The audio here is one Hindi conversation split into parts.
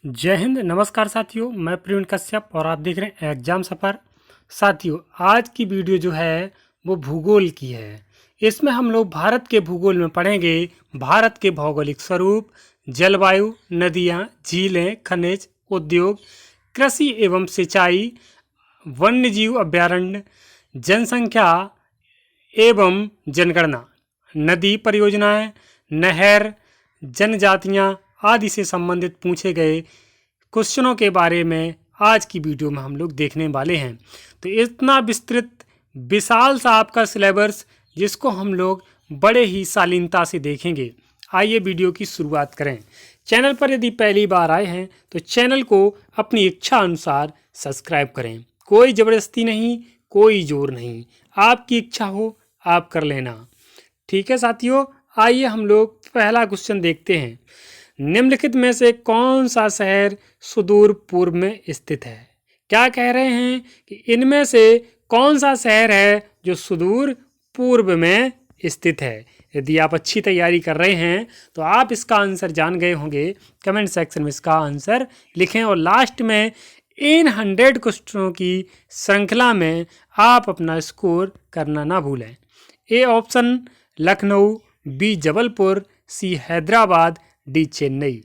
जय हिंद। नमस्कार साथियों, मैं प्रवीण कश्यप और आप देख रहे हैं एग्जाम सफ़र। साथियों, आज की वीडियो जो है वो भूगोल की है। इसमें हम लोग भारत के भूगोल में पढ़ेंगे भारत के भौगोलिक स्वरूप, जलवायु, नदियाँ, झीलें, खनिज, उद्योग, कृषि एवं सिंचाई, वन्यजीव अभयारण्य, जनसंख्या एवं जनगणना, नदी परियोजनाएं, नहर, जनजातियां आदि से संबंधित पूछे गए क्वेश्चनों के बारे में आज की वीडियो में हम लोग देखने वाले हैं। तो इतना विस्तृत विशाल सा आपका सिलेबस जिसको हम लोग बड़े ही शालीनता से देखेंगे। आइए वीडियो की शुरुआत करें। चैनल पर यदि पहली बार आए हैं तो चैनल को अपनी इच्छा अनुसार सब्सक्राइब करें। कोई ज़बरदस्ती नहीं, कोई जोर नहीं, आपकी इच्छा हो आप कर लेना। ठीक है साथियों, आइए हम लोग पहला क्वेश्चन देखते हैं। निम्नलिखित में से कौन सा शहर सुदूर पूर्व में स्थित है? क्या कह रहे हैं कि इनमें से कौन सा शहर है जो सुदूर पूर्व में स्थित है। यदि आप अच्छी तैयारी कर रहे हैं तो आप इसका आंसर जान गए होंगे। कमेंट सेक्शन में इसका आंसर लिखें और लास्ट में इन 100 क्वेश्चनों की श्रृंखला में आप अपना स्कोर करना ना भूलें। A option Lucknow, B Jabalpur, C Hyderabad, D Chennai.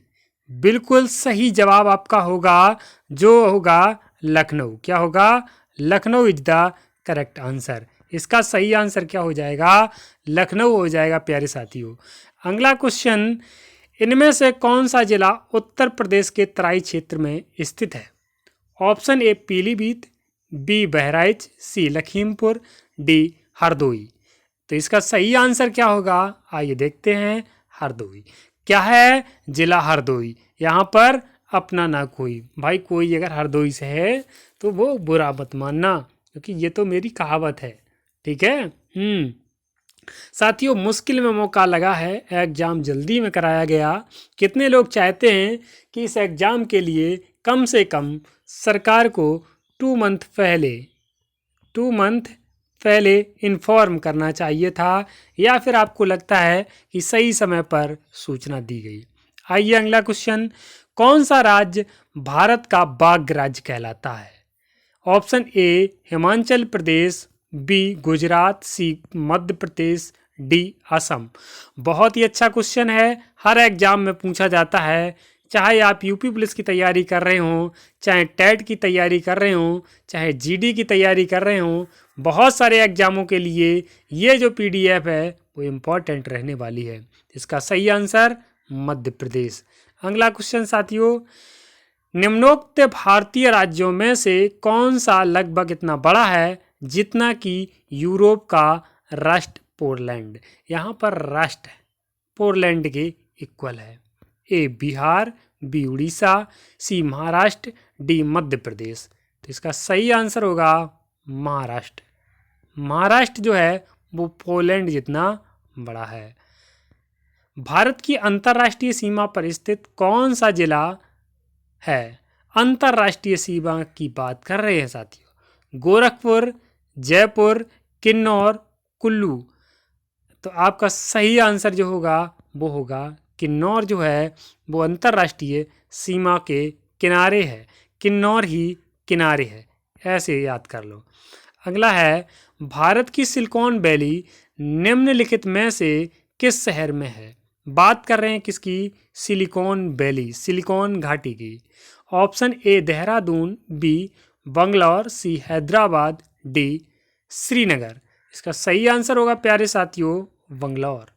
बिल्कुल सही जवाब आपका होगा जो होगा लखनऊ। क्या होगा? Lucknow is the correct answer. इसका सही आंसर क्या हो जाएगा? लखनऊ हो जाएगा प्यारे साथियों। अगला क्वेश्चन, इनमें से कौन सा जिला उत्तर प्रदेश के तराई क्षेत्र में स्थित है? Option A Pilibhit, B Bahraich, C Lakhimpur, D Hardoi. तो इसका सही आंसर क्या होगा? आइए देखते हैं। हरदोई। क्या है? जिला हरदोई। यहाँ पर अपना ना कोई। भाई कोई अगर हरदोई से है तो वो बुरा मत मानना, क्योंकि ये तो मेरी कहावत है। ठीक है। साथियों, मुश्किल में मौका लगा है, एग्ज़ाम जल्दी में कराया गया। कितने लोग चाहते हैं कि इस एग्ज़ाम के लिए कम से कम सरकार को 2 मंथ पहले इन्फॉर्म करना चाहिए था, या फिर आपको लगता है कि सही समय पर सूचना दी गई? आइए अगला क्वेश्चन, कौन सा राज्य भारत का बाघ राज्य कहलाता है? Option A Himachal Pradesh, B Gujarat, C Madhya Pradesh, D Assam. बहुत ही अच्छा क्वेश्चन है, हर एग्जाम में पूछा जाता है। चाहे आप यूपी पुलिस की तैयारी कर रहे हों, चाहे टेट की तैयारी कर रहे हों, चाहे जीडी की तैयारी कर रहे हों, बहुत सारे एग्जामों के लिए ये जो पीडीएफ है वो इम्पॉर्टेंट रहने वाली है। इसका सही आंसर मध्य प्रदेश। अगला क्वेश्चन साथियों, निम्नोक्त भारतीय राज्यों में से कौन सा लगभग इतना बड़ा है जितना कि यूरोप का राष्ट्र पोलैंड? यहाँ पर राष्ट्र पोलैंड के इक्वल है। ए बिहार, बी उड़ीसा, सी महाराष्ट्र, डी मध्य प्रदेश। तो इसका सही आंसर होगा महाराष्ट्र। महाराष्ट्र जो है वो पोलैंड जितना बड़ा है। भारत की अंतर्राष्ट्रीय सीमा पर स्थित कौन सा जिला है? अंतर्राष्ट्रीय सीमा की बात कर रहे हैं साथियों। गोरखपुर, जयपुर, किन्नौर, कुल्लू। तो आपका सही आंसर जो होगा वो होगा किन्नौर। जो है वो अंतर्राष्ट्रीय सीमा के किनारे है। किन्नौर ही किनारे है, ऐसे याद कर लो। अगला है, भारत की सिलिकॉन वैली निम्नलिखित में से किस शहर में है? बात कर रहे हैं किसकी? सिलिकॉन वैली, सिलिकॉन घाटी की। Option A Dehradun, B Bangalore, C Hyderabad, D Srinagar. इसका सही आंसर होगा प्यारे साथियों बंगलौर।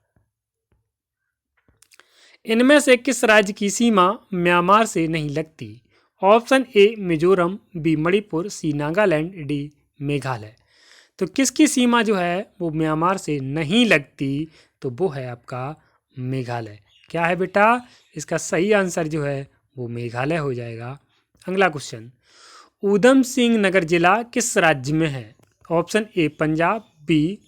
इनमें से किस राज्य की सीमा म्यांमार से नहीं लगती? Option A Mizoram, B Manipur, C Nagaland, D Meghalaya. तो किसकी सीमा जो है वो म्यांमार से नहीं लगती? तो वो है आपका मेघालय। क्या है बेटा? इसका सही आंसर जो है वो मेघालय हो जाएगा। अगला क्वेश्चन, ऊधम सिंह नगर जिला किस राज्य में है? Option A Punjab, B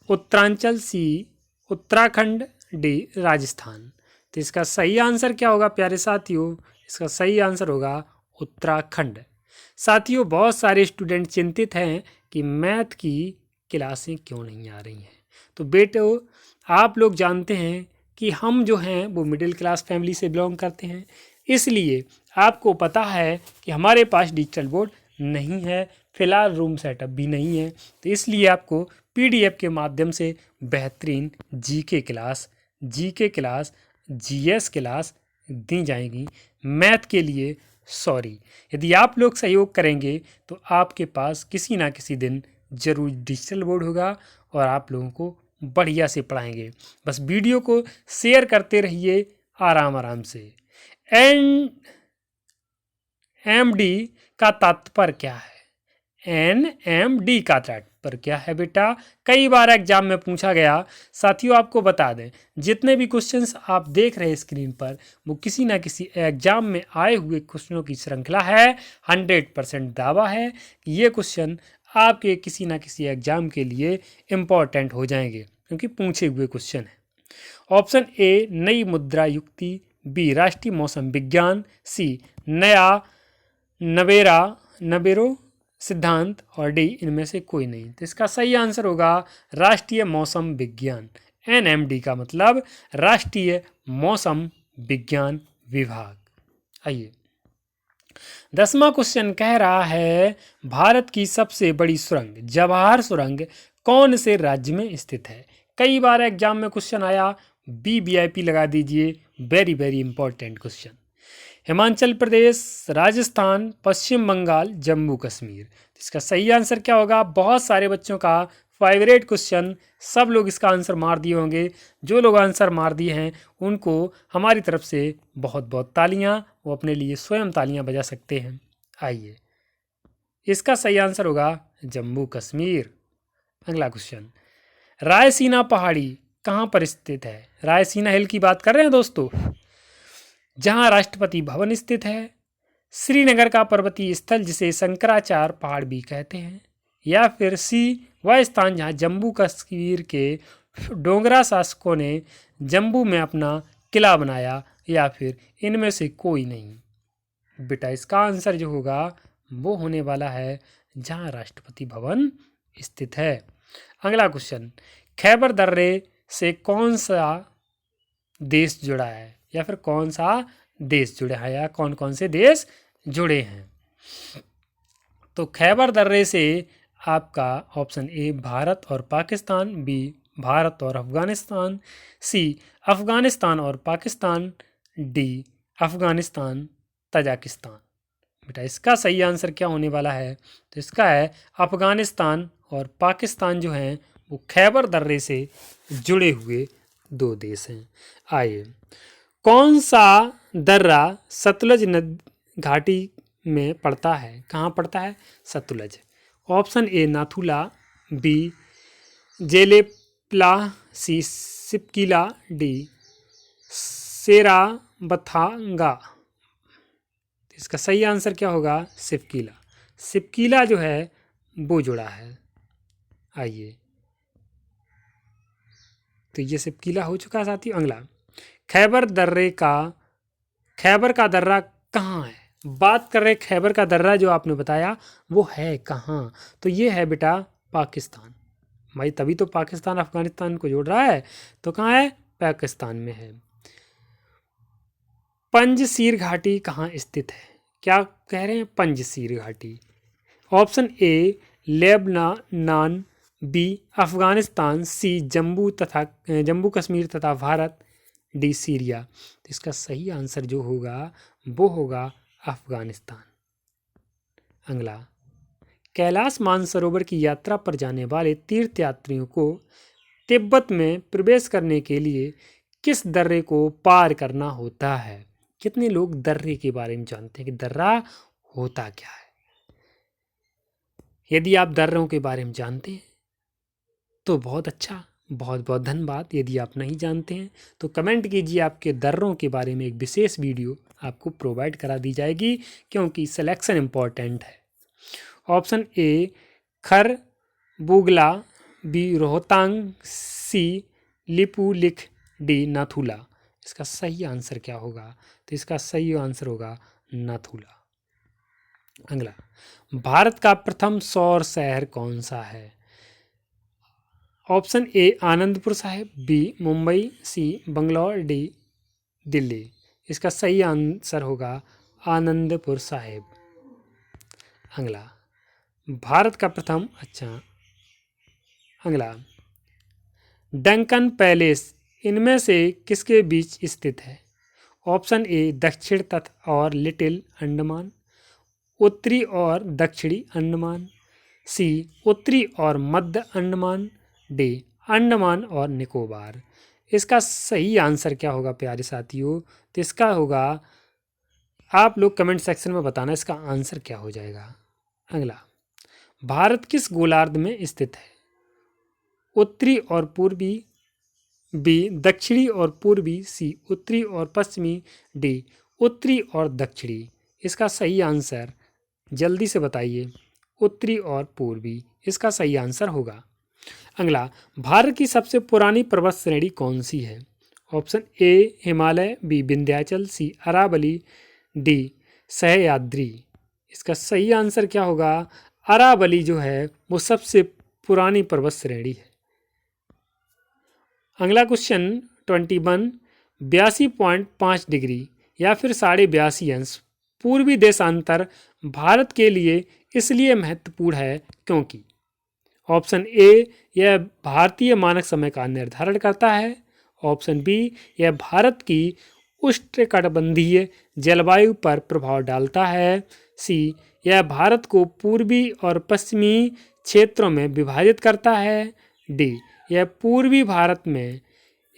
Uttaranchal, C Uttarakhand, D Rajasthan. तो इसका सही आंसर क्या होगा प्यारे साथियों? इसका सही आंसर होगा उत्तराखंड। साथियों, बहुत सारे स्टूडेंट चिंतित हैं कि मैथ की क्लासें क्यों नहीं आ रही हैं। तो बेटो, आप लोग जानते हैं कि हम जो हैं वो मिडिल क्लास फैमिली से बिलोंग करते हैं। इसलिए आपको पता है कि हमारे पास डिजिटल बोर्ड नहीं है, फिलहाल रूम सेटअप भी नहीं है, तो इसलिए आपको पीडीएफ के माध्यम से बेहतरीन जीके क्लास, जीएस क्लास दी जाएगी। मैथ के लिए सॉरी, यदि आप लोग सहयोग करेंगे तो आपके पास किसी ना किसी दिन जरूर डिजिटल बोर्ड होगा और आप लोगों को बढ़िया से पढ़ाएंगे। बस वीडियो को शेयर करते रहिए आराम आराम से। एनएमडी का तात्पर्य क्या है? एनएमडी का तात्पर्य क्या है बेटा? कई बार एग्जाम में पूछा गया। साथियों आपको बता दें, जितने भी क्वेश्चंस आप देख रहे हैं स्क्रीन पर, वो किसी ना किसी एग्जाम में आए हुए क्वेश्चनों की श्रृंखला है। 100% दावा है कि ये क्वेश्चन आपके किसी ना किसी एग्जाम के लिए इम्पॉर्टेंट हो जाएंगे, क्योंकि पूछे हुए क्वेश्चन है। ऑप्शन ए नई मुद्रा युक्ति, बी राष्ट्रीय मौसम विज्ञान, सी नवेरो सिद्धांत और डी इनमें से कोई नहीं। तो इसका सही आंसर होगा राष्ट्रीय मौसम विज्ञान। एनएमडी का मतलब राष्ट्रीय मौसम विज्ञान विभाग। आइए 10वां क्वेश्चन कह रहा है, भारत की सबसे बड़ी सुरंग जवाहर सुरंग कौन से राज्य में स्थित है? कई बार एग्जाम में क्वेश्चन आया, बी वीआईपी लगा दीजिए, very very important question. Himachal Pradesh, Rajasthan, Paschim Bangal, Jammu Kashmir. इसका सही आंसर क्या होगा? बहुत सारे बच्चों का फेवरेट क्वेश्चन, सब लोग इसका आंसर मार दिए होंगे। जो लोग आंसर मार दिए हैं उनको हमारी तरफ से बहुत बहुत तालियां, वो अपने लिए स्वयं तालियां बजा सकते हैं। आइए, इसका सही आंसर होगा जम्मू कश्मीर। अगला क्वेश्चन, रायसीना पहाड़ी कहाँ पर स्थित है? रायसीना हिल की बात कर रहे हैं दोस्तों, जहाँ राष्ट्रपति भवन स्थित है, श्रीनगर का पर्वतीय स्थल जिसे शंकराचार्य पहाड़ भी कहते हैं, या फिर सी वह स्थान जहाँ जम्मू कश्मीर के डोगरा शासकों ने जम्मू में अपना किला बनाया, या फिर इनमें से कोई नहीं। बेटा इसका आंसर जो होगा वो होने वाला है जहाँ राष्ट्रपति भवन स्थित है। अगला क्वेश्चन, खैबर दर्रे से कौन सा देश जुड़ा है, या फिर कौन सा देश जुड़ा है, या कौन कौन से देश जुड़े हैं? तो खैबर दर्रे से आपका ऑप्शन ए भारत और पाकिस्तान, बी भारत और अफगानिस्तान, सी अफगानिस्तान और पाकिस्तान, डी अफगानिस्तान तजाकिस्तान। बेटा इसका सही आंसर क्या होने वाला है? तो इसका है अफगानिस्तान और पाकिस्तान जो हैं वो खैबर दर्रे से जुड़े हुए दो देश हैं। आइए, कौन सा दर्रा सतलज घाटी में पड़ता है? कहाँ पड़ता है? Sutlej. Option A Nathula, B Jelepla, C Shipkila, D Serabthanga. इसका सही आंसर क्या होगा? सिपकिला। सिपकिला जो है वो जुड़ा है। आइए, तो ये सिपकिला हो चुका है साथियों। अगला, खैबर का दर्रा कहाँ है? बात कर रहे खैबर का दर्रा जो आपने बताया वो है कहाँ? तो ये है बेटा पाकिस्तान। भाई तभी तो पाकिस्तान अफगानिस्तान को जोड़ रहा है, तो कहाँ है? पाकिस्तान में है। पंजशीर घाटी कहाँ स्थित है? क्या कह रहे हैं? पंजशीर घाटी। Option A Lebanon, B Afghanistan, C Jammu Kashmir तथा भारत, डी सीरिया। तो इसका सही आंसर जो होगा वो होगा अफगानिस्तान। अगला, कैलाश मानसरोवर की यात्रा पर जाने वाले तीर्थयात्रियों को तिब्बत में प्रवेश करने के लिए किस दर्रे को पार करना होता है? कितने लोग दर्रे के बारे में जानते हैं कि दर्रा होता क्या है? यदि आप दर्रों के बारे में जानते हैं तो बहुत अच्छा, बहुत बहुत धन्यवाद। यदि आप नहीं जानते हैं तो कमेंट कीजिए, आपके दर्रों के बारे में एक विशेष वीडियो आपको प्रोवाइड करा दी जाएगी, क्योंकि सिलेक्शन इम्पॉर्टेंट है। Option A Khardungla, B Rohtang, C Lipulekh, D Nathula. इसका सही आंसर क्या होगा? तो इसका सही आंसर होगा नाथुला। अगला, भारत का प्रथम सौर शहर कौन सा है? Option A Anandpur Sahib, B Mumbai, C Bangalore, D Delhi. इसका सही आंसर होगा आनंदपुर साहिब। अगला, भारत का प्रथम अगला, डंकन पैलेस इनमें से किसके बीच स्थित है? ऑप्शन ए दक्षिण तट और लिटिल अंडमान, उत्तरी और दक्षिणी अंडमान, सी उत्तरी और मध्य अंडमान, डी अंडमान और निकोबार। इसका सही आंसर क्या होगा प्यारे साथियों? तो इसका होगा, आप लोग कमेंट सेक्शन में बताना इसका आंसर क्या हो जाएगा। अगला, भारत किस गोलार्ध में स्थित है? उत्तरी और पूर्वी, बी दक्षिणी और पूर्वी, सी उत्तरी और पश्चिमी, डी उत्तरी और दक्षिणी। इसका सही आंसर जल्दी से बताइए। उत्तरी और पूर्वी इसका सही आंसर होगा। अगला, भारत की सबसे पुरानी पर्वत श्रेणी कौन सी है? Option A Himalaya, B Vindhyachal, C Aravalli, D Sahyadri. इसका सही आंसर क्या होगा? अरावली जो है वो सबसे पुरानी पर्वत श्रेणी है। अगला क्वेश्चन 21, 82.5 डिग्री या फिर 82.5 अंश पूर्वी देशांतर भारत के लिए इसलिए महत्वपूर्ण है क्योंकि ऑप्शन ए यह भारतीय मानक समय का निर्धारण करता है, ऑप्शन बी यह भारत की उष्णकटिबंधीय जलवायु पर प्रभाव डालता है, सी यह भारत को पूर्वी और पश्चिमी क्षेत्रों में विभाजित करता है, डी यह पूर्वी भारत में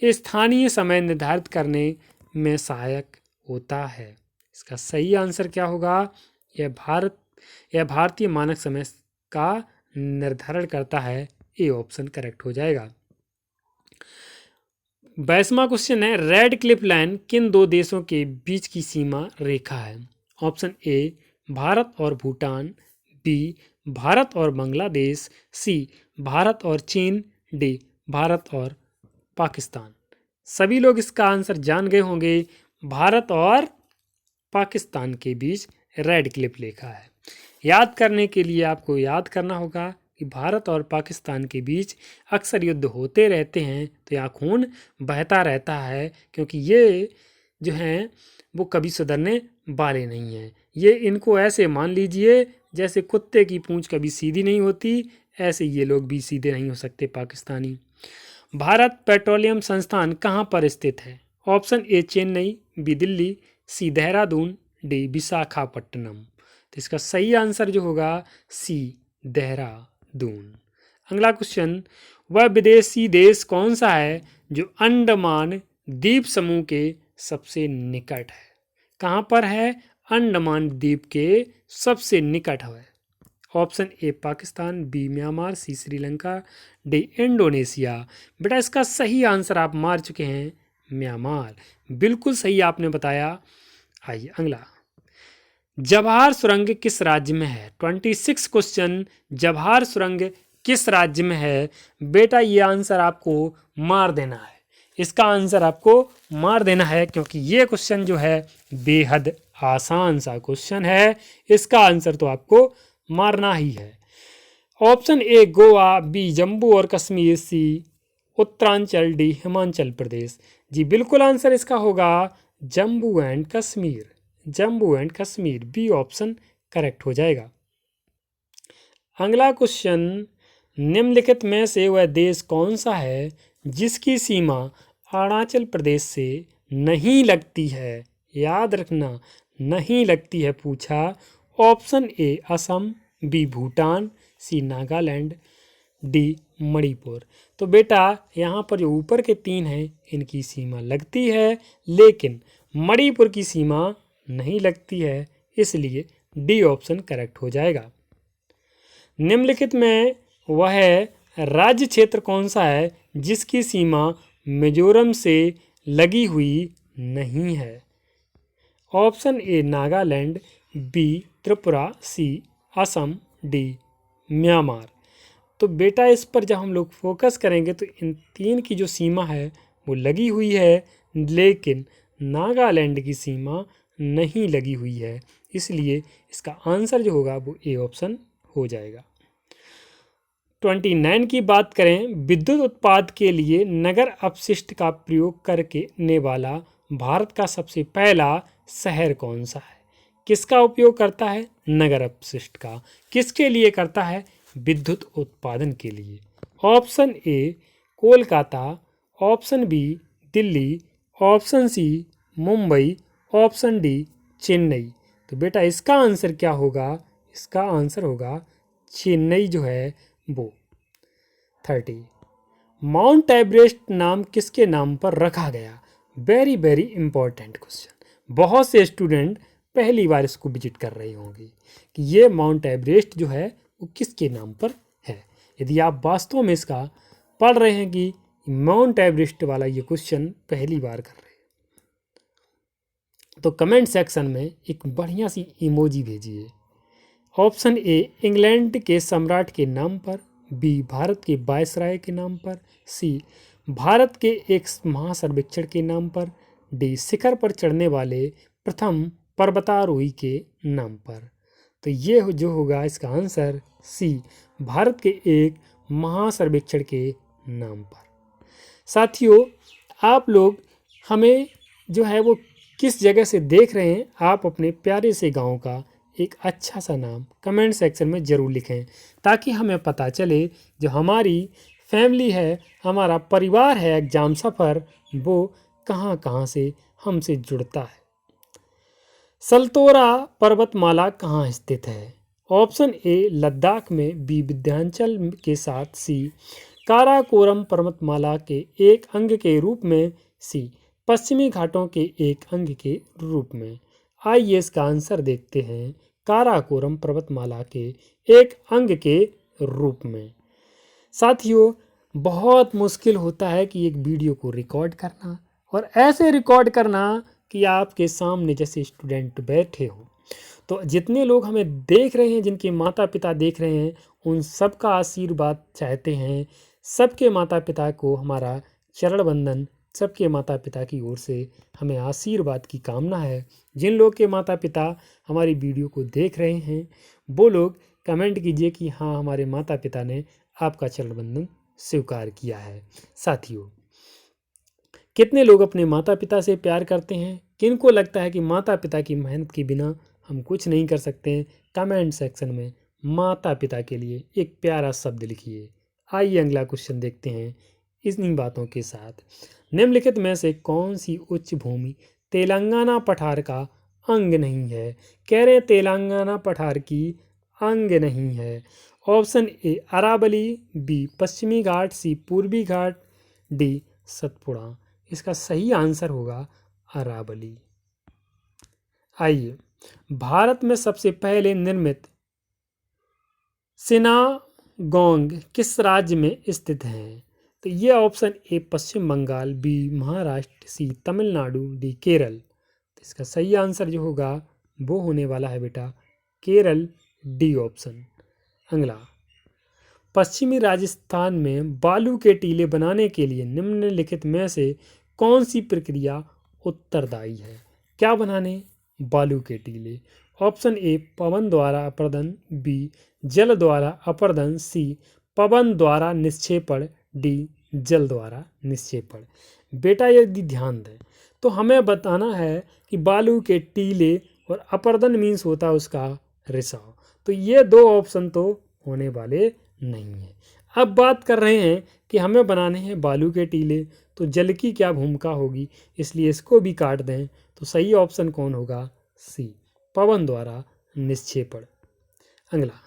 स्थानीय समय निर्धारित करने में सहायक होता है। इसका सही आंसर क्या होगा? यह भारतीय मानक समय का निर्धारण करता है। ए ऑप्शन करेक्ट हो जाएगा। 22वां क्वेश्चन है, रेड क्लिफ लाइन किन दो देशों के बीच की सीमा रेखा है? ऑप्शन ए भारत और भूटान, बी भारत और बांग्लादेश, सी भारत और चीन, डी भारत और पाकिस्तान। सभी लोग इसका आंसर जान गए होंगे। भारत और पाकिस्तान के बीच रेड क्लिफ रेखा है। याद करने के लिए आपको याद करना होगा कि भारत और पाकिस्तान के बीच अक्सर युद्ध होते रहते हैं, तो यहाँ खून बहता रहता है, क्योंकि ये जो हैं वो कभी सुधरने वाले नहीं हैं। ये इनको ऐसे मान लीजिए जैसे कुत्ते की पूंछ कभी सीधी नहीं होती, ऐसे ये लोग भी सीधे नहीं हो सकते पाकिस्तानी। भारत पेट्रोलियम संस्थान कहाँ पर स्थित है? Option A Chennai, B Delhi, C Dehradun, D Visakhapatnam. तो इसका सही आंसर जो होगा सी देहरादून। अगला क्वेश्चन, वह विदेशी देश कौन सा है जो अंडमान द्वीप समूह के सबसे निकट है? कहाँ पर है? अंडमान द्वीप के सबसे निकट है। Option A Pakistan, B Myanmar, C Sri Lanka, D Indonesia. बेटा इसका सही आंसर आप मार चुके हैं म्यांमार। बिल्कुल सही आपने बताया। आइए अगला, जवाहर सुरंग किस राज्य में है? 26 क्वेश्चन, जवाहर सुरंग किस राज्य में है? बेटा ये आंसर आपको मार देना है। इसका आंसर आपको मार देना है, क्योंकि ये क्वेश्चन जो है बेहद आसान सा क्वेश्चन है। इसका आंसर तो आपको मारना ही है। Option A Goa, B Jammu और कश्मीर, सी उत्तरांचल, डी हिमाचल प्रदेश। जी बिल्कुल आंसर इसका होगा Jammu and Kashmir. Jammu and Kashmir, B option correct हो जाएगा। अगला क्वेश्चन, निम्नलिखित में से वह देश कौन सा है जिसकी सीमा अरुणाचल प्रदेश से नहीं लगती है? याद रखना, नहीं लगती है पूछा। Option A Assam, B Bhutan, C Nagaland, D Manipur. तो बेटा यहाँ पर जो ऊपर के तीन हैं इनकी सीमा लगती है, लेकिन मणिपुर की सीमा नहीं लगती है, इसलिए डी ऑप्शन करेक्ट हो जाएगा। निम्नलिखित में वह राज्य क्षेत्र कौन सा है जिसकी सीमा मिजोरम से लगी हुई नहीं है? Option A Nagaland, B Tripura, C Assam, D Myanmar. तो बेटा इस पर जब हम लोग फोकस करेंगे तो इन तीन की जो सीमा है वो लगी हुई है, लेकिन नागालैंड की सीमा नहीं लगी हुई है, इसलिए इसका आंसर जो होगा वो ए ऑप्शन हो जाएगा। 29 की बात करें, विद्युत उत्पाद के लिए नगर अपशिष्ट का प्रयोग करने वाला भारत का सबसे पहला शहर कौन सा है? किसका उपयोग करता है? नगर अपशिष्ट का। किसके लिए करता है? विद्युत उत्पादन के लिए। Option A Kolkata, option B Delhi, option C Mumbai, option D Chennai. तो बेटा इसका आंसर क्या होगा? इसका आंसर होगा चेन्नई जो है वो। 30। माउंट एवरेस्ट नाम किसके नाम पर रखा गया? Very very important question. बहुत से स्टूडेंट पहली बार इसको विजिट कर रहे होंगे कि ये माउंट एवरेस्ट जो है वो किसके नाम पर है। यदि आप वास्तव में इसका पढ़ रहे हैं कि माउंट एवरेस्ट वाला ये क्वेश्चन पहली बार कर रहे हैं तो कमेंट सेक्शन में एक बढ़िया सी इमोजी भेजिए। ऑप्शन ए इंग्लैंड के सम्राट के नाम पर, बी भारत के वायसराय के नाम पर, सी भारत के एक महासर्वेक्षण के नाम पर, डी शिखर पर चढ़ने वाले प्रथम पर्वतारोही के नाम पर। तो ये जो होगा इसका आंसर सी भारत के एक महासर्वेक्षण के नाम पर। साथियों आप लोग हमें जो है वो किस जगह से देख रहे हैं, आप अपने प्यारे से गांव का एक अच्छा सा नाम कमेंट सेक्शन में ज़रूर लिखें ताकि हमें पता चले जो हमारी फैमिली है, हमारा परिवार है एग्जाम सफ़र, वो कहाँ कहाँ से हमसे जुड़ता है। सल्तोरा पर्वतमाला कहाँ स्थित है? ऑप्शन ए लद्दाख में, बी विंध्याचल के साथ, सी काराकोरम पर्वतमाला के एक अंग के रूप में, सी पश्चिमी घाटों के एक अंग के रूप में। आइए इसका आंसर देखते हैं। काराकोरम पर्वतमाला के एक अंग के रूप में। साथियों बहुत मुश्किल होता है कि एक वीडियो को रिकॉर्ड करना और ऐसे रिकॉर्ड करना कि आपके सामने जैसे स्टूडेंट बैठे हो। तो जितने लोग हमें देख रहे हैं, जिनके माता पिता देख रहे हैं, उन सब का आशीर्वाद चाहते हैं। सबके माता पिता को हमारा चरण वंदन, सबके माता पिता की ओर से हमें आशीर्वाद की कामना है। जिन लोग के माता पिता हमारी वीडियो को देख रहे हैं वो लोग कमेंट कीजिए कि हाँ हमारे माता पिता ने आपका चरण वंदन स्वीकार किया है। साथियों कितने लोग अपने माता पिता से प्यार करते हैं? किनको लगता है कि माता पिता की मेहनत के बिना हम कुछ नहीं कर सकते हैं? कमेंट सेक्शन में माता पिता के लिए एक प्यारा शब्द लिखिए। आइए अगला क्वेश्चन देखते हैं इन्हीं बातों के साथ। निम्नलिखित में से कौन सी उच्च भूमि तेलंगाना पठार का अंग नहीं है? कह रहे हैं तेलंगाना पठार की अंग नहीं है। ऑप्शन ए अरावली, बी पश्चिमी घाट, सी पूर्वी घाट, डी सतपुड़ा। इसका सही आंसर होगा अरावली। आइए भारत में सबसे पहले निर्मित सिनागोग किस राज्य में स्थित है? तो ये option A Paschim Bangal, B Maharashtra, C Tamil Nadu, D Kerala. तो इसका सही आंसर जो होगा वो होने वाला है बेटा केरल, डी ऑप्शन। अगला पश्चिमी राजस्थान में बालू के टीले बनाने के लिए निम्नलिखित में से कौन सी प्रक्रिया उत्तरदायी है? क्या बनाने? बालू के टीले। ऑप्शन ए पवन द्वारा अपर्दन, बी जल द्वारा अपर्दन, सी पवन द्वारा निक्षेपण, डी जल द्वारा निक्षेपण। बेटा यदि ध्यान दें तो हमें बताना है कि बालू के टीले और अपर्दन मीन्स होता है उसका रिसाव। तो ये दो ऑप्शन तो होने वाले नहीं है। अब बात कर रहे हैं कि हमें बनाने हैं बालू के टीले, तो जल की क्या भूमिका होगी, इसलिए इसको भी काट दें। तो सही ऑप्शन कौन होगा? सी पवन द्वारा निक्षेपण। अगला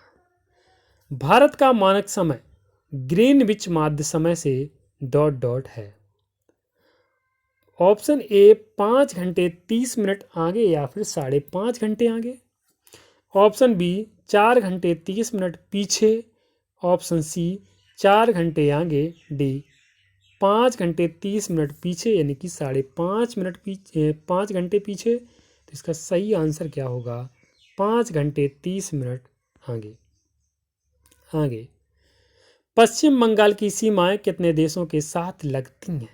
भारत का मानक समय ग्रीनविच माध्य समय से डॉट डॉट है। ऑप्शन ए 5 घंटे 30 मिनट आगे या फिर 5.5 घंटे आगे। ऑप्शन बी 4 घंटे 30 मिनट पीछे। ऑप्शन सी 4 घंटे आगे, डी 5 घंटे 30 मिनट पीछे यानी कि 5.5 मिनट पीछे, 5 घंटे पीछे। तो इसका सही आंसर क्या होगा? 5 घंटे 30 मिनट आगे। आगे पश्चिम बंगाल की सीमाएं कितने देशों के साथ लगती हैं?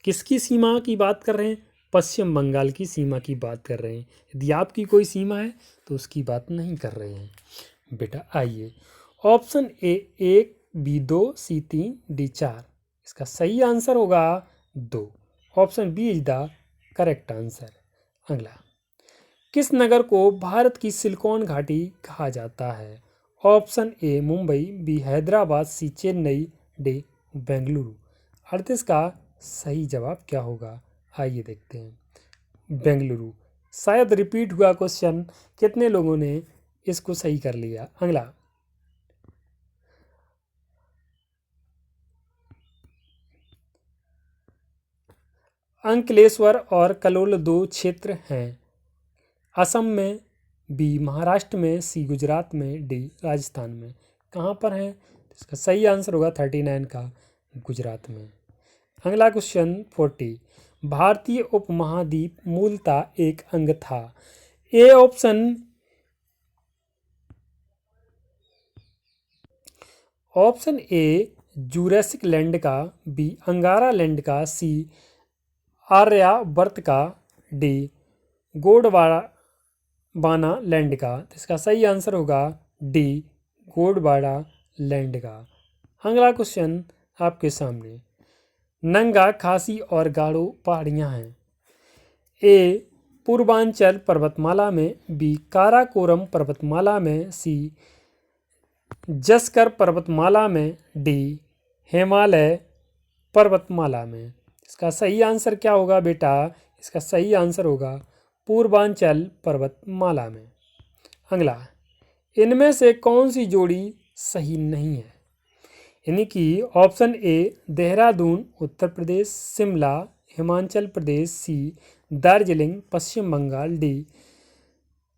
किसकी सीमा की बात कर रहे हैं? पश्चिम बंगाल की सीमा की बात कर रहे हैं। यदि आपकी कोई सीमा है तो उसकी बात नहीं कर रहे हैं बेटा। आइए option A 1, B 2, C 3, D 4। इसका सही आंसर होगा 2। Option B is the correct answer. अगला, किस नगर को भारत की सिलिकॉन घाटी कहा जाता है? Option A Mumbai, B Hyderabad, C Chennai, D Bengaluru. अड़तीस का सही जवाब क्या होगा, आइए देखते हैं। बेंगलुरु। शायद रिपीट हुआ क्वेश्चन, कितने लोगों ने इसको सही कर लिया। अगला, अंकलेश्वर और कलोल दो क्षेत्र हैं, असम में, बी महाराष्ट्र में, सी गुजरात में, डी राजस्थान में। कहाँ पर हैं? इसका सही आंसर होगा 39 का गुजरात में। अगला क्वेश्चन 40, भारतीय उपमहाद्वीप मूलतः एक अंग था। A option A Jurassic land का, बी अंगारा लैंड का, सी आर्यावर्त का, डी गोंडवाना लैंड का। तो इसका सही आंसर होगा डी गोंडवाना लैंड का। अगला क्वेश्चन आपके सामने, नंगा, खासी और गारो पहाड़ियाँ हैं। ए पूर्वांचल पर्वतमाला में, बी काराकोरम पर्वतमाला में, सी जस्कर पर्वतमाला में, डी हिमालय पर्वतमाला में। इसका सही आंसर क्या होगा बेटा? इसका सही आंसर होगा पूर्वांचल पर्वतमाला में। अगला, इनमें से कौन सी जोड़ी सही नहीं है? यानी कि option A Dehradun Uttar Pradesh, Shimla Himachal Pradesh, C Darjeeling Paschim Bangal, D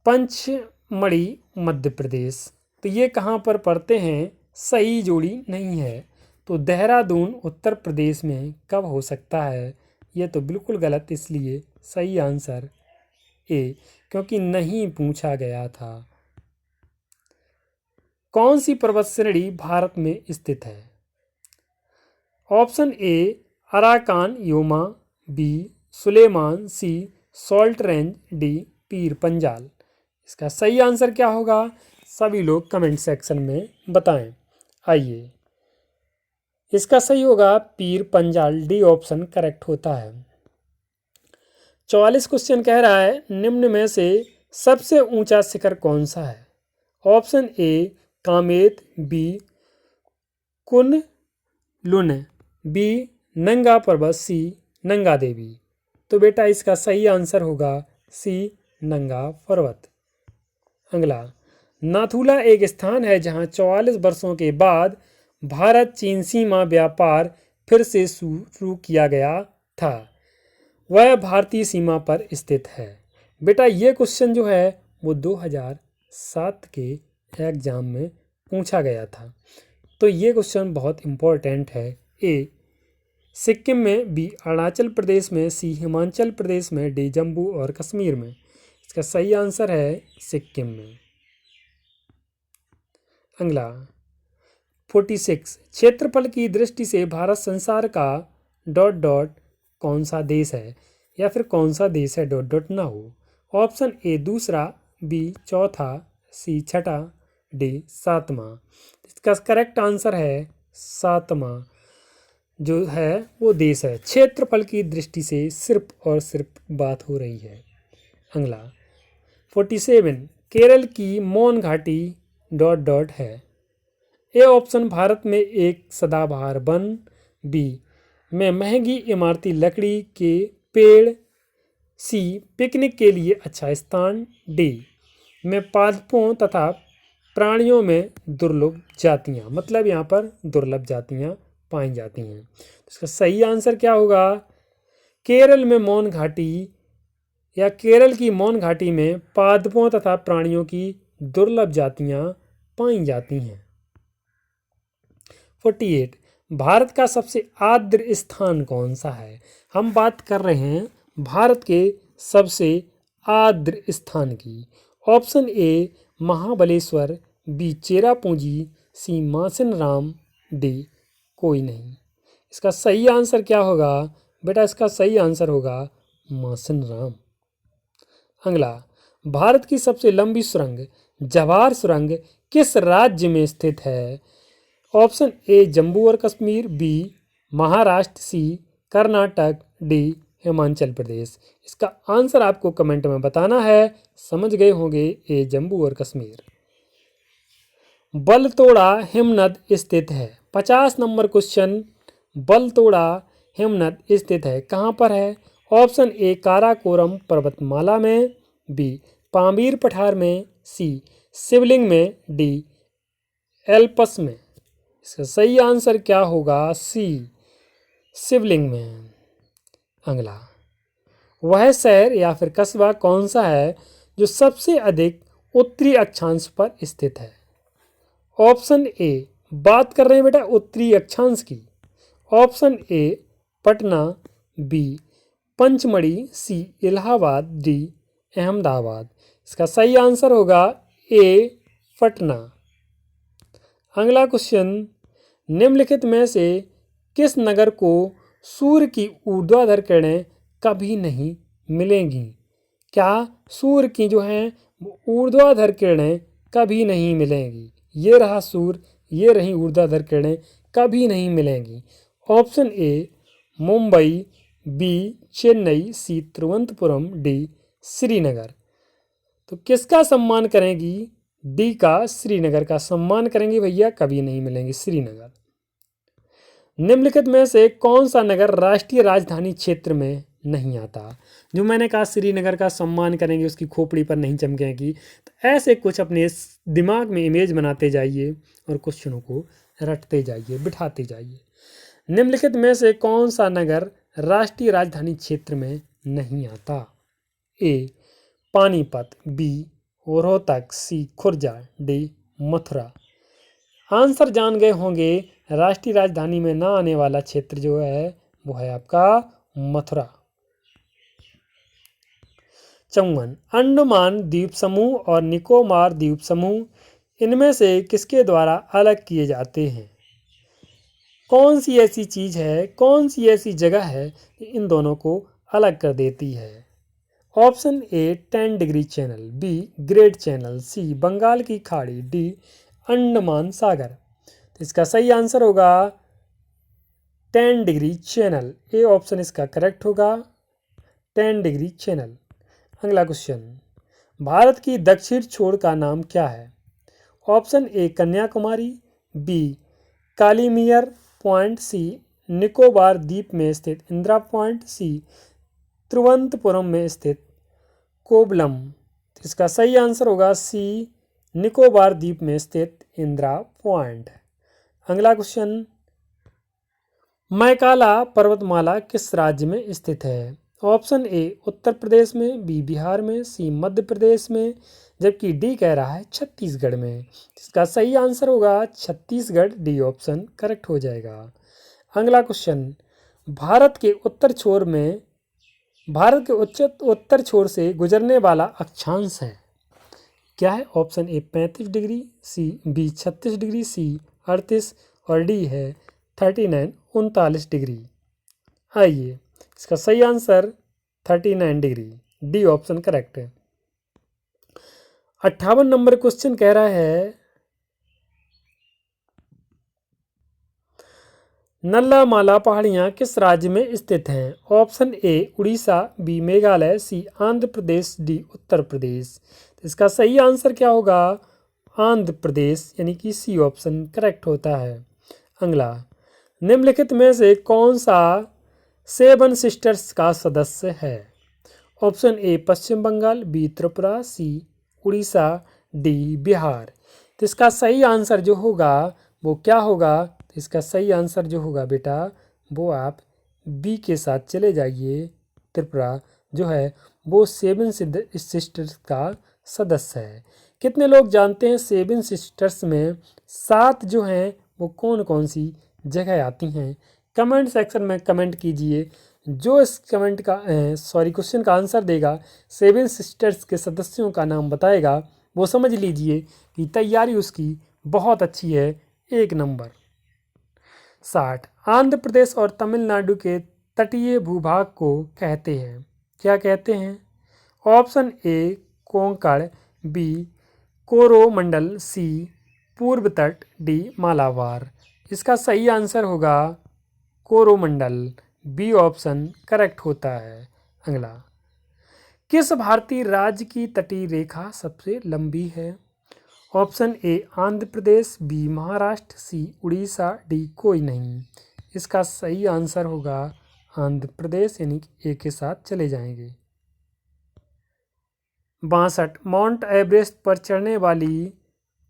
Pachmarhi Madhya Pradesh. तो ये कहाँ पर पड़ते हैं? सही जोड़ी नहीं है। तो देहरादून उत्तर प्रदेश में कब हो सकता है? ये तो बिल्कुल गलत, इसलिए सही आंसर ए, क्योंकि नहीं पूछा गया था। कौन सी पर्वत श्रेणी भारत में स्थित है? Option A Arakan Yoma, B Sulaiman, C salt range, D Pir Panjal. इसका सही आंसर क्या होगा? सभी लोग कमेंट सेक्शन में बताएं। आइए, इसका सही होगा Pir Panjal, D option correct होता है। 44 क्वेश्चन कह रहा है, निम्न में से सबसे ऊंचा शिखर कौन सा है? ऑप्शन ए कामेत, बी कुन लुन, बी नंगा पर्वत, सी नंगा देवी। तो बेटा इसका सही आंसर होगा सी नंगा पर्वत। अगला, नाथुला एक स्थान है जहां 44 वर्षों के बाद भारत चीन सीमा व्यापार फिर से शुरू किया गया था। वह भारतीय सीमा पर स्थित है। बेटा ये क्वेश्चन जो है वो 2007 के एग्जाम में पूछा गया था। तो ये क्वेश्चन बहुत इम्पोर्टेंट है। ए सिक्किम में, बी अरुणाचल प्रदेश में, सी हिमाचल प्रदेश में, डी जम्मू और कश्मीर में। इसका सही आंसर है सिक्किम में। अगला 46, क्षेत्रफल की दृष्टि से भारत संसार का डॉट डॉट कौन सा देश है, या फिर कौन सा देश है डॉट डॉट ना हो। ऑप्शन ए दूसरा, बी चौथा, सी छठा, डी सातवां। इसका करेक्ट आंसर है सातवां जो है वो देश है। क्षेत्रफल की दृष्टि से सिर्फ और सिर्फ बात हो रही है। अगला 47, केरल की मौन घाटी डॉट डॉट है। ए ऑप्शन भारत में एक सदाबहार वन, बी में महंगी इमारती लकड़ी के पेड़, सी पिकनिक के लिए अच्छा स्थान, डी में पादपों तथा प्राणियों में दुर्लभ जातियाँ, मतलब यहाँ पर दुर्लभ जातियाँ पाई जाती हैं। तो इसका सही आंसर क्या होगा? केरल में मौन घाटी या केरल की मौन घाटी में पादपों तथा प्राणियों की दुर्लभ जातियाँ पाई जाती हैं। 48, भारत का सबसे आर्द्र स्थान कौन सा है? हम बात कर रहे हैं भारत के सबसे आर्द्र स्थान की। Option A Mahabaleshwar, B Cherrapunji, C Mawsynram, D कोई नहीं। इसका सही आंसर क्या होगा? बेटा इसका सही आंसर होगा मासिन राम। अगला, भारत की सबसे लंबी सुरंग जवाहर सुरंग किस राज्य में स्थित है? ऑप्शन ए जम्मू और कश्मीर, बी महाराष्ट्र, सी कर्नाटक, डी हिमाचल प्रदेश। इसका आंसर आपको कमेंट में बताना है। समझ गए होंगे, ए जम्मू और कश्मीर। बलतोड़ा हिमनद स्थित है। 50 नंबर क्वेश्चन, बलतोड़ा हिमनद स्थित है, कहाँ पर है? ऑप्शन ए काराकोरम पर्वतमाला में, बी पामीर पठार में, सी शिवलिंग में, डी एल्पस में। इसका सही आंसर क्या होगा? सी शिवलिंग में। अगला, वह शहर या फिर कस्बा कौन सा है जो सबसे अधिक उत्तरी अक्षांश पर स्थित है? ऑप्शन ए, बात कर रहे हैं बेटा उत्तरी अक्षांश की। Option A Patna, B Pachmarhi, C Allahabad, D Ahmedabad. इसका सही आंसर होगा ए पटना। अगला क्वेश्चन, निम्नलिखित में से किस नगर को सूर्य की ऊर्ध्वाधर किरणें कभी नहीं मिलेंगी? क्या सूर्य की जो हैं ऊर्ध्वाधर किरणें कभी नहीं मिलेंगी? ये रहा सूर्य, ये रही ऊर्ध्वाधर किरणें, कभी नहीं मिलेंगी। Option A Mumbai, B Chennai, C Thiruvananthapuram, D Srinagar. तो किसका सम्मान करेंगी? डी का, श्रीनगर का सम्मान करेंगे भैया, कभी नहीं मिलेंगे श्रीनगर। निम्नलिखित में से कौन सा नगर राष्ट्रीय राजधानी क्षेत्र में नहीं आता? जो मैंने कहा श्रीनगर का सम्मान करेंगे, उसकी खोपड़ी पर नहीं चमकेगी। तो ऐसे कुछ अपने दिमाग में इमेज बनाते जाइए और क्वेश्चनों को रटते जाइए, बिठाते जाइए। निम्नलिखित में से कौन सा नगर राष्ट्रीय राजधानी क्षेत्र में नहीं आता? ए पानीपत, बी रोहतक, सी खुर्जा, डी मथुरा। आंसर जान गए होंगे। राष्ट्रीय राजधानी में ना आने वाला क्षेत्र जो है वो है आपका मथुरा। 54, अंडमान द्वीप समूह और निकोबार द्वीप समूह, इनमें से किसके द्वारा अलग किए जाते हैं? कौन सी ऐसी चीज़ है, कौन सी ऐसी जगह है कि इन दोनों को अलग कर देती है? Option A 10 degree channel, B great channel, C Bengal की खाड़ी, डी अंडमान सागर। तो इसका सही आंसर होगा 10 डिग्री चैनल। ए ऑप्शन इसका करेक्ट होगा, 10 डिग्री चैनल। अगला क्वेश्चन, भारत की दक्षिण छोर का नाम क्या है? Option A Kanyakumari, B Calimere point, C Nicobar द्वीप में स्थित इंदिरा पॉइंट, सी तिरुवनंतपुरम में स्थित कोवलम। इसका सही आंसर होगा सी निकोबार द्वीप में स्थित इंदिरा पॉइंट। अगला क्वेश्चन, मैकाला पर्वतमाला किस राज्य में स्थित है? ऑप्शन ए उत्तर प्रदेश में, बी बिहार में, सी मध्य प्रदेश में, जबकि डी कह रहा है छत्तीसगढ़ में। इसका सही आंसर होगा छत्तीसगढ़, डी ऑप्शन करेक्ट हो जाएगा। अगला क्वेश्चन, भारत के उत्तर उत्तर छोर से गुजरने वाला अक्षांश है, क्या है? Option A 35 degree, C B 36 degree, C 38 और डी है 39 डिग्री। आइए, इसका सही answer 39 degree, D option correct है। 58 नंबर क्वेश्चन कह रहा है, नल्ला माला पहाड़ियाँ किस राज्य में स्थित हैं? Option A Orissa, B Meghalaya, C Andhra Pradesh, D Uttar Pradesh. तो इसका सही आंसर क्या होगा? आंध्र प्रदेश, यानी कि सी ऑप्शन करेक्ट होता है। अगला, निम्नलिखित में से कौन सा 7 सिस्टर्स का सदस्य है? Option A Paschim Bangal, B Tripura, C Orissa, D Bihar. तो इसका सही आंसर जो होगा वो क्या होगा? इसका सही आंसर जो होगा बेटा वो आप बी के साथ चले जाइए। त्रिपुरा जो है वो 7 सिस्टर्स का सदस्य है। कितने लोग जानते हैं 7 सिस्टर्स में 7 जो हैं वो कौन कौन सी जगह आती हैं? कमेंट सेक्शन में कमेंट कीजिए। जो इस क्वेश्चन का आंसर देगा, 7 सिस्टर्स के सदस्यों का नाम बताएगा, वो समझ लीजिए कि तैयारी उसकी बहुत अच्छी है, 1 नंबर। 60, आंध्र प्रदेश और तमिलनाडु के तटीय भूभाग को कहते हैं, क्या कहते हैं? Option A Konkan, B Coromandel, C पूर्व तट, डी मालाबार। इसका सही आंसर होगा कोरोमंडल, बी ऑप्शन करेक्ट होता है। अगला, किस भारतीय राज्य की तटीय रेखा सबसे लंबी है? Option A Andhra Pradesh, B Maharashtra, C Orissa, D कोई नहीं। इसका सही आंसर होगा आंध्र प्रदेश, यानी कि ए के साथ चले जाएंगे। 62, माउंट एवरेस्ट पर चढ़ने वाली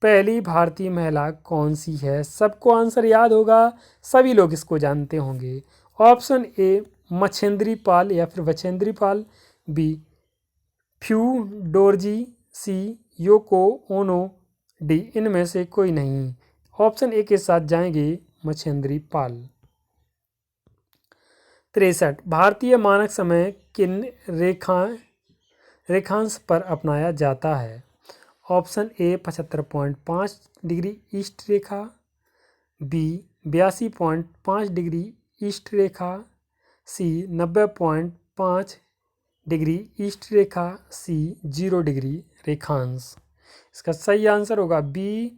पहली भारतीय महिला कौन सी है? सबको आंसर याद होगा, सभी लोग इसको जानते होंगे। ऑप्शन ए मछेंद्री पाल या फिर Bachendri Pal, B Phu Dorji, C Yoko Ono, D इनमें से कोई नहीं। ऑप्शन ए के साथ जाएंगे मछेंद्री पाल। 63, भारतीय मानक समय किन रेखांश पर अपनाया जाता है? ऑप्शन ए 75.5 डिग्री ईस्ट रेखा, बी 82.5 डिग्री ईस्ट रेखा, सी 90.5 डिग्री ईस्ट रेखा, सी 0 डिग्री रेखांश। इसका सही आंसर होगा बी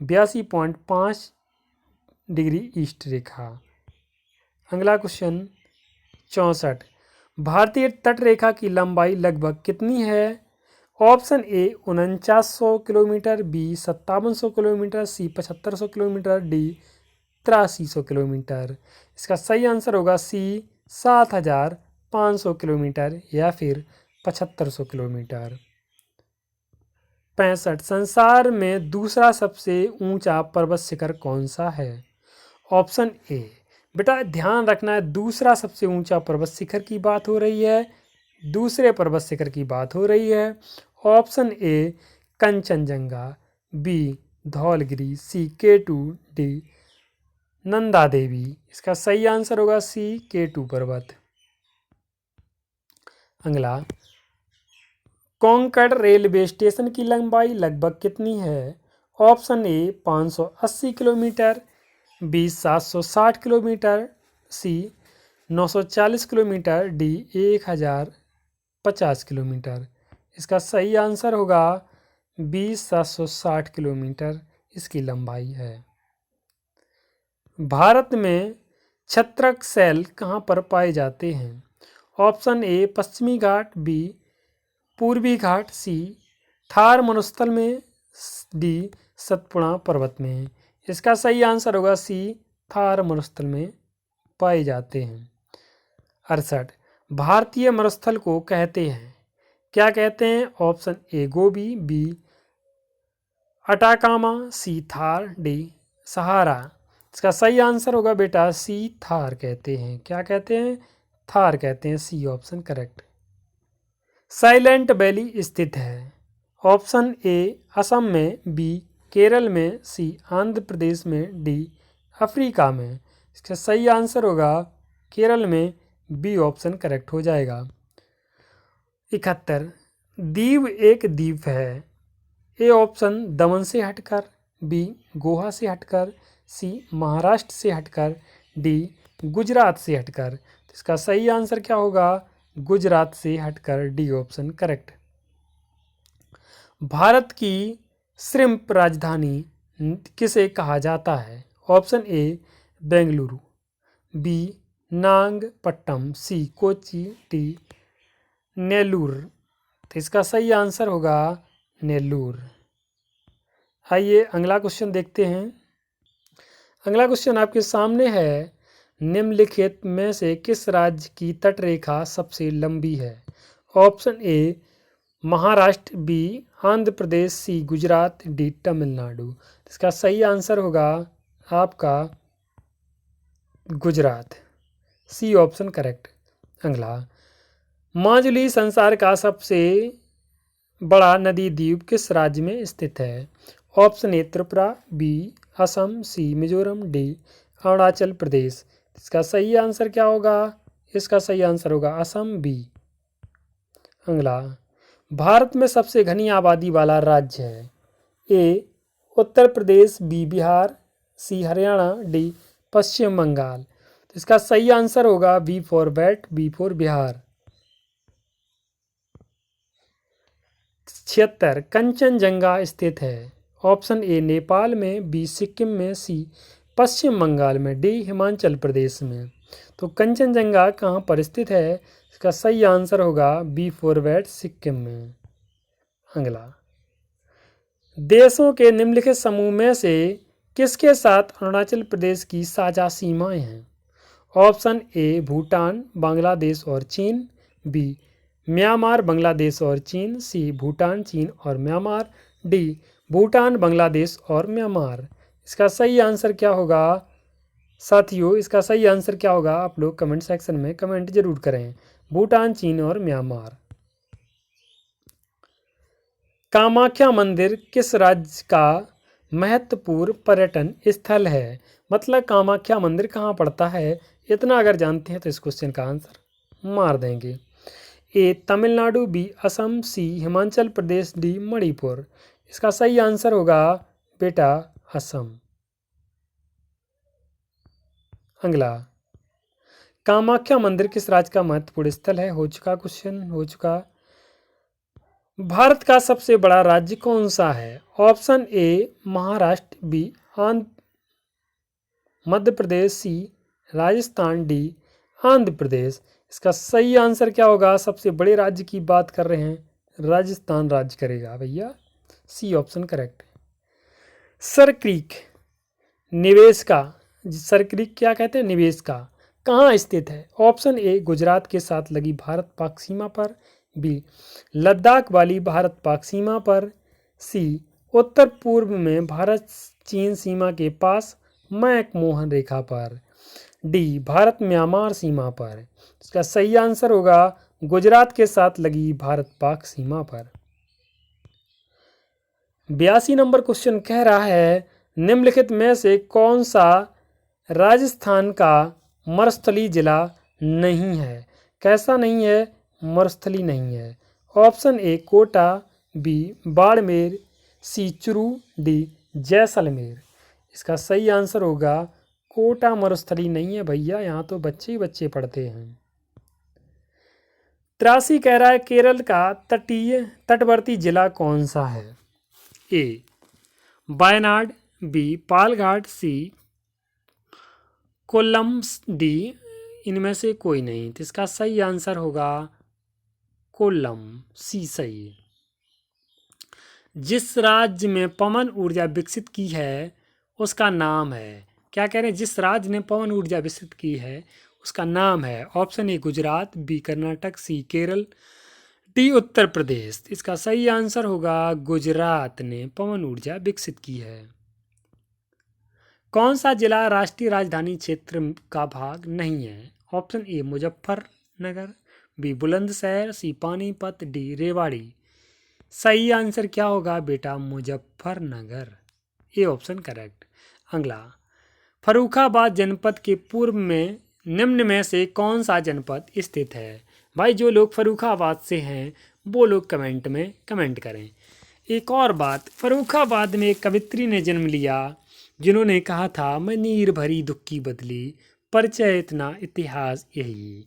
82.5 डिग्री ईस्ट रेखा। अगला क्वेश्चन 64, भारतीय तट रेखा की लंबाई लगभग कितनी है? Option A 4900 kilometre, B 5700 kilometre, C 7500 kilometre, D 8300 kilometre. इसका सही आंसर होगा सी 7500 किलोमीटर या फिर 7500 किलोमीटर। 65, संसार में दूसरा सबसे ऊंचा पर्वत शिखर कौन सा है? ऑप्शन ए, बेटा ध्यान रखना है, दूसरा सबसे ऊंचा पर्वत शिखर की बात हो रही है, दूसरे पर्वत शिखर की बात हो रही है। Option A Kanchenjunga, B Dhaulagiri, C K2, D Nanda Devi. इसका सही आंसर होगा सी K2 पर्वत। अगला, कोंकण रेलवे स्टेशन की लंबाई लगभग कितनी है? Option A 580 kilometre, B 760 kilometre, C 940 kilometre, D 1050 kilometre. इसका सही आंसर होगा बी 760 किलोमीटर इसकी लंबाई है। भारत में छत्रक शैल कहाँ पर पाए जाते हैं? ऑप्शन ए पश्चिमी घाट, बी पूर्वी घाट, सी थार मरुस्थल में, डी सतपुड़ा पर्वत में। इसका सही आंसर होगा सी थार मरुस्थल में पाए जाते हैं। 68, भारतीय मरुस्थल को कहते हैं, क्या कहते हैं? Option A Gobi, B Atacama, C Thar, D Sahara. इसका सही आंसर होगा बेटा सी थार कहते हैं। क्या कहते हैं? थार कहते हैं। C option correct. Silent valley स्थित है? ऑप्शन ए असम में, बी केरल में, सी आंध्र प्रदेश में, डी अफ्रीका में। इसका सही आंसर होगा केरल में, बी ऑप्शन करेक्ट हो जाएगा। 71, दीव एक द्वीप है? ए ऑप्शन दमन से हटकर, बी गोवा से हटकर, सी महाराष्ट्र से हटकर, डी गुजरात से हटकर। इसका सही आंसर क्या होगा? गुजरात से हटकर, डी ऑप्शन करेक्ट। भारत की श्रिम्प राजधानी किसे कहा जाता है? Option A Bengaluru, B Nagapattinam, C Kochi, D Nellore. तो इसका सही आंसर होगा नेल्लूर। आइए अगला क्वेश्चन देखते हैं। अगला क्वेश्चन आपके सामने है, निम्नलिखित में से किस राज्य की तटरेखा सबसे लंबी है? Option A Maharashtra, B Andhra Pradesh, C Gujarat, D Tamil Nadu. इसका सही आंसर होगा आपका गुजरात। सी ऑप्शन करेक्ट। अगला, माजुली संसार का सबसे बड़ा नदी द्वीप किस राज्य में स्थित है? Option A Tripura, B Assam, C Mizoram, D Arunachal Pradesh. इसका सही आंसर क्या होगा? इसका सही आंसर होगा असम, बी। अगला, भारत में सबसे घनी आबादी वाला राज्य है? A Uttar Pradesh, B Bihar, C Haryana, D Paschim Bangal. तो इसका सही आंसर होगा B for bat, B for Bihar. 76, Kanchenjunga स्थित है? ऑप्शन ए नेपाल में, बी सिक्किम में, सी पश्चिम बंगाल में, डी हिमाचल प्रदेश में। तो कंचनजंगा कहाँ पर स्थित है? इसका सही आंसर होगा बी फॉरवर्ड सिक्किम में। अगला, देशों के निम्नलिखित समूह में से किसके साथ अरुणाचल प्रदेश की साझा सीमाएं हैं? ऑप्शन ए भूटान, बांग्लादेश और चीन, बी म्यांमार, बांग्लादेश और चीन, सी भूटान, चीन और म्यांमार, डी भूटान, बांग्लादेश और म्यांमार। इसका सही आंसर क्या होगा साथियों? इसका सही आंसर क्या होगा? आप लोग कमेंट सेक्शन में कमेंट जरूर करें। भूटान, चीन और म्यांमार। कामाख्या मंदिर किस राज्य का महत्वपूर्ण पर्यटन स्थल है? मतलब कामाख्या मंदिर कहाँ पड़ता है? इतना अगर जानते हैं तो इस क्वेश्चन का आंसर मार देंगे। ए तमिलनाडु, बी असम, सी हिमाचल प्रदेश, डी मणिपुर। इसका सही आंसर होगा बेटा असम। अगला, कामाख्या मंदिर किस राज्य का महत्वपूर्ण स्थल है? हो चुका क्वेश्चन, हो चुका। भारत का सबसे बड़ा राज्य कौन सा है? Option A Maharashtra, B Madhya Pradesh, C Rajasthan, D Andhra Pradesh. इसका सही आंसर क्या होगा? सबसे बड़े राज्य की बात कर रहे हैं, राजस्थान राज्य करेगा भैया। सी ऑप्शन करेक्ट है। सर क्रीक निवेश का, सर क्रीक क्या कहते हैं? निवेश का, कहाँ स्थित है? ऑप्शन ए गुजरात के साथ लगी भारत पाक सीमा पर, बी लद्दाख वाली भारत पाक सीमा पर, सी उत्तर पूर्व में भारत चीन सीमा के पास मैकमोहन रेखा पर, डी भारत म्यांमार सीमा पर। इसका सही आंसर होगा गुजरात के साथ लगी भारत पाक सीमा पर। 82 नंबर क्वेश्चन कह रहा है निम्नलिखित में से कौन सा राजस्थान का मरुस्थलीय जिला नहीं है? कैसा नहीं है? मरुस्थलीय नहीं है। Option A Kota, B Barmer, C Churu, D Jaisalmer. इसका सही आंसर होगा कोटा मरुस्थलीय नहीं है भैया, यहाँ तो बच्चे ही बच्चे पढ़ते हैं। 83 कह रहा है केरल का तटवर्ती जिला कौन सा है? ए वायनाड, बी पालघाट, सी कोल्लम, डी इनमें से कोई नहीं। तो इसका सही आंसर होगा कोल्लम, सी सही। जिस राज्य में पवन ऊर्जा विकसित की है उसका नाम है, क्या कह रहे हैं? जिस राज्य ने पवन ऊर्जा विकसित की है उसका नाम है। Option A Gujarat, B Karnataka, C Kerala, D Uttar Pradesh. इसका सही आंसर होगा गुजरात ने पवन ऊर्जा विकसित की है। कौन सा जिला राष्ट्रीय राजधानी क्षेत्र का भाग नहीं है? Option A Muzaffarnagar, B Bulandshahr, C Panipat, D Rewari. सही आंसर क्या होगा बेटा? Muzaffarnagar, A option correct. अगला, फर्रुखाबाद जनपद के पूर्व में निम्न में से कौन सा जनपद स्थित है? भाई जो लोग फर्रुखाबाद से हैं वो लोग कमेंट में कमेंट करें। एक और बात, फर्रुखाबाद में एक कवित्री ने जन्म लिया जिन्होंने कहा था मैं नीर भरी दुख की बदली, परिचय इतना इतिहास यही।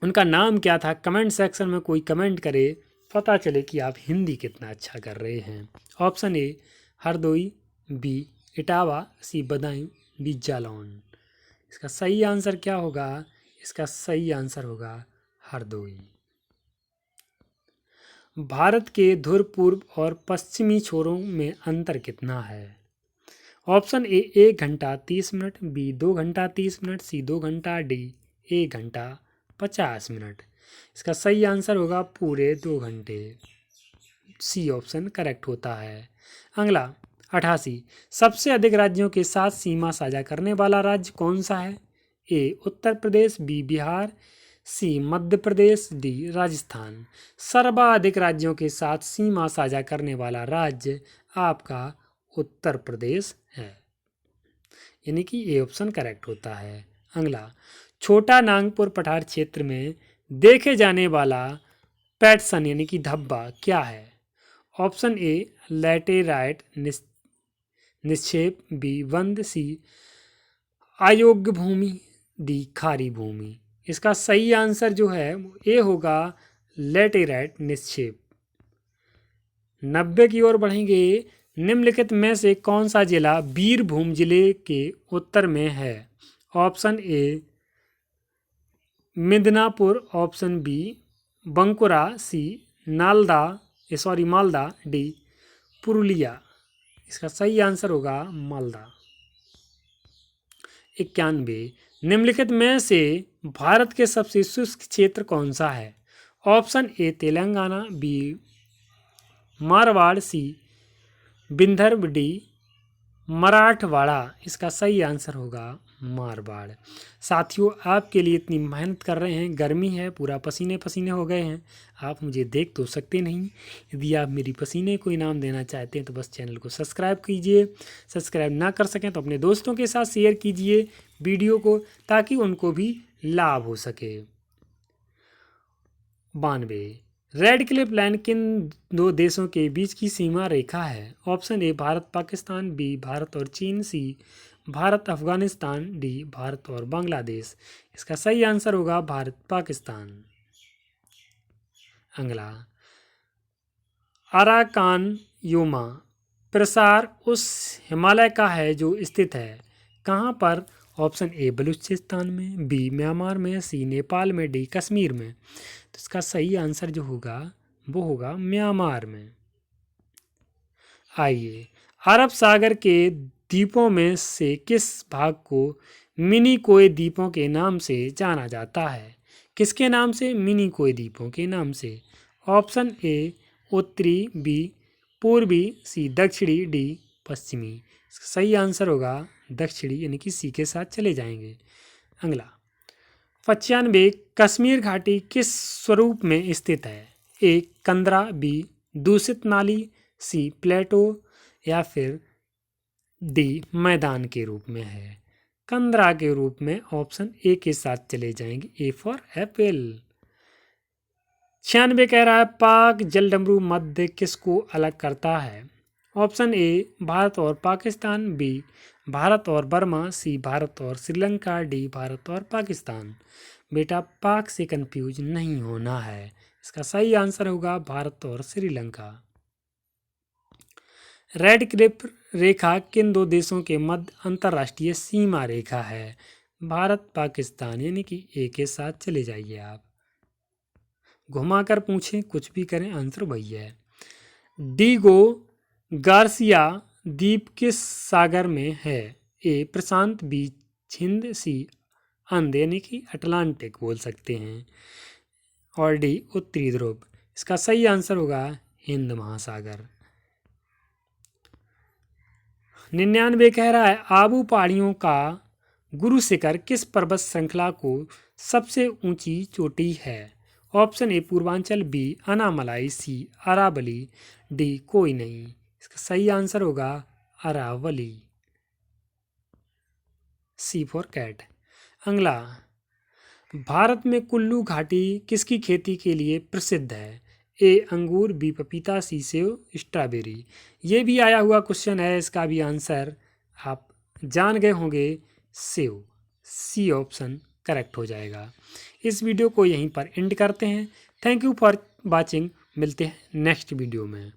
उनका नाम क्या था? कमेंट सेक्शन में कोई कमेंट करे, पता चले कि आप हिंदी कितना अच्छा कर रहे हैं। Option A Hardoi, B Etawah, C Badaun, D Jalaun. इसका सही आंसर क्या होगा? इसका सही आंसर होगा हरदोई। भारत के ध्रुव पूर्व और पश्चिमी छोरों में अंतर कितना है? ऑप्शन ए 1 घंटा 30 मिनट, बी 2 घंटा 30 मिनट, सी 2 घंटा, डी 1 घंटा 50 मिनट। इसका सही आंसर होगा पूरे 2 घंटे, सी ऑप्शन करेक्ट होता है। अगला, 88 सबसे अधिक राज्यों के साथ सीमा साझा करने वाला राज्य कौन सा है? A Uttar Pradesh, B Bihar, C Madhya Pradesh, D Rajasthan. सर्वाधिक राज्यों के साथ सीमा साझा करने वाला राज्य आपका उत्तर प्रदेश है, यानी कि ए ऑप्शन करेक्ट होता है। अगला, छोटा नागपुर पठार क्षेत्र में देखे जाने वाला पैटसन यानी कि धब्बा क्या है? ऑप्शन ए लैटेराइट निक्षेप, बी वंद, सी अयोग्य भूमि, डी खारी भूमि। इसका सही आंसर जो है ए होगा लैटेराइट निक्षेप। 90 की ओर बढ़ेंगे। निम्नलिखित में से कौन सा जिला बीरभूम जिले के उत्तर में है? Option A Midnapore, option B Bankura, C Malda, D Purulia. इसका सही आंसर होगा मालदा। 91, निम्नलिखित में से भारत के सबसे शुष्क क्षेत्र कौन सा है? Option A Telangana, B Marwar, C Vidarbha, D Marathwada. इसका सही आंसर होगा मारवाड़। साथियों, आपके लिए इतनी मेहनत कर रहे हैं, गर्मी है, पूरा पसीने पसीने हो गए हैं, आप मुझे देख तो सकते नहीं। यदि आप मेरी पसीने को इनाम देना चाहते हैं तो बस चैनल को सब्सक्राइब कीजिए। सब्सक्राइब ना कर सकें तो अपने दोस्तों के साथ शेयर कीजिए वीडियो को, ताकि उनको भी लाभ हो सके। 92, रेड क्लिफ लाइन किन दो देशों के बीच की सीमा रेखा है? Option A Bharat Pakistan, B Bharat और चीन, सी भारत अफगानिस्तान, डी भारत और बांग्लादेश। इसका सही आंसर होगा भारत पाकिस्तान। अगला, अराकान योमा प्रसार उस हिमालय का है जो स्थित है कहाँ पर? ऑप्शन ए बलूचिस्तान में, बी म्यांमार में, सी नेपाल में, डी कश्मीर में। तो इसका सही आंसर जो होगा वो होगा म्यांमार में। आइए, अरब सागर के द्वीपों में से किस भाग को मिनिकोय द्वीपों के नाम से जाना जाता है? किसके नाम से? मिनिकोय द्वीपों के नाम से। ऑप्शन ए उत्तरी, बी पूर्वी, सी दक्षिणी, डी पश्चिमी। इसका सही आंसर होगा दक्षिणी, यानी कि सी के साथ चले जाएंगे। अगला, 95, कश्मीर घाटी किस स्वरूप में स्थित है? ए कंदरा, बी दूषित नाली, सी प्लेटो, या फिर डी मैदान के रूप में है। कंदरा के रूप में, ऑप्शन ए के साथ चले जाएंगे, ए फॉर एप्पल। 96 कह रहा है पाक जलडमरू मध्य किसको अलग करता है? ऑप्शन ए भारत और पाकिस्तान, बी भारत और बर्मा, सी भारत और श्रीलंका, डी भारत और पाकिस्तान। बेटा, पाक से कंफ्यूज नहीं होना है, इसका सही आंसर होगा भारत और श्रीलंका। रेड क्लिफ रेखा किन दो देशों के मध्य अंतर्राष्ट्रीय सीमा रेखा है? भारत पाकिस्तान, यानी कि ए के साथ चले जाइए आप। घुमाकर पूछें, कुछ भी करें, आंसर वही है। डीगो गार्सिया द्वीप किस सागर में है? ए प्रशांत, बी हिंद, सी अंध, यानी कि अटलांटिक बोल सकते हैं, और डी उत्तरी ध्रुव। इसका सही आंसर होगा हिंद महासागर। 99 कह रहा है आबू पहाड़ियों का गुरु शिखर किस पर्वत श्रृंखला को सबसे ऊंची चोटी है? Option A Purvanchal, B Anamalai, C Aravalli, D कोई नहीं। इसका सही आंसर होगा अरावली, सी फॉर कैट। अगला, भारत में कुल्लू घाटी किसकी खेती के लिए प्रसिद्ध है? ए अंगूर, बी पपीता, सी सेव, स्ट्रॉबेरी। ये भी आया हुआ क्वेश्चन है, इसका भी आंसर आप जान गए होंगे, सेव, सी ऑप्शन करेक्ट हो जाएगा। इस वीडियो को यहीं पर एंड करते हैं। थैंक यू फॉर वॉचिंग, मिलते हैं नेक्स्ट वीडियो में।